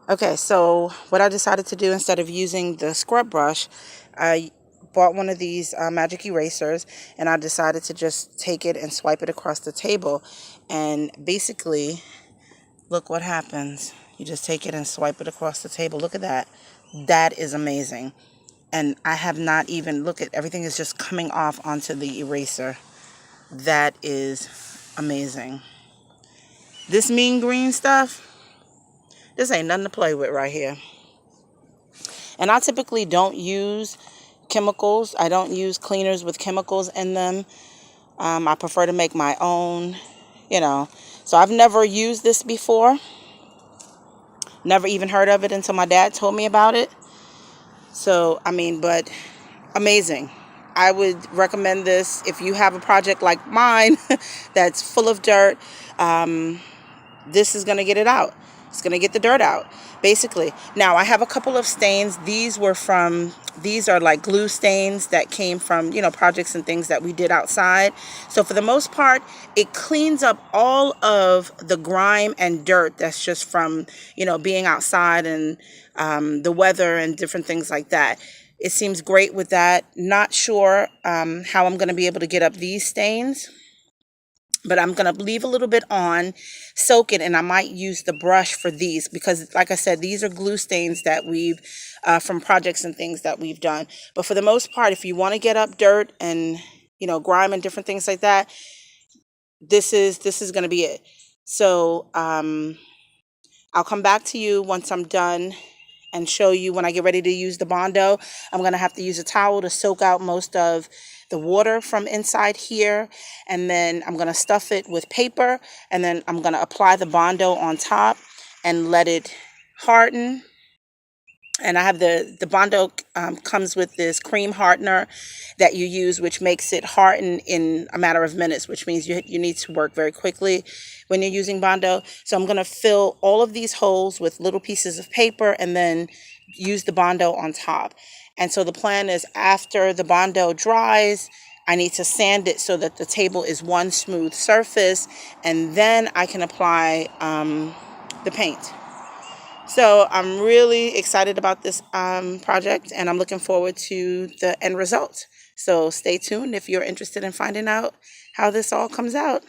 Okay, so what I decided to do, instead of using the scrub brush, I bought one of these magic erasers, and I decided to just take it and swipe it across the table. And basically, look what happens. You just take it and swipe it across the table. Look at that. That is amazing. And I have not even, look at, everything is just coming off onto the eraser. That is amazing. This mean green stuff, this ain't nothing to play with right here. And I typically don't use chemicals. I don't use cleaners with chemicals in them. I prefer to make my own, you know. So I've never used this before. Never even heard of it until my dad told me about it. So, I mean, but amazing. I would recommend this if you have a project like mine that's full of dirt. This is going to get it out. It's going to get the dirt out, basically. Now, I have a couple of stains. These are like glue stains that came from, projects and things that we did outside. So for the most part, it cleans up all of the grime and dirt that's just from, being outside and the weather and different things like that. It seems great with that. Not sure how I'm going to be able to get up these stains, but I'm going to leave a little bit on, soak it, and I might use the brush for these because, like I said, these are glue stains that we've, from projects and things that we've done. But for the most part, if you want to get up dirt and, grime and different things like that, this is going to be it. So I'll come back to you once I'm done and show you when I get ready to use the Bondo. I'm going to have to use a towel to soak out most of the water from inside here. And then I'm going to stuff it with paper. And then I'm going to apply the Bondo on top and let it harden. And I have the Bondo comes with this cream hardener that you use, which makes it harden in a matter of minutes, which means you need to work very quickly when you're using Bondo. So I'm going to fill all of these holes with little pieces of paper and then use the Bondo on top. And so the plan is, after the Bondo dries, I need to sand it so that the table is one smooth surface, and then I can apply the paint. So I'm really excited about this project, and I'm looking forward to the end result. So stay tuned if you're interested in finding out how this all comes out.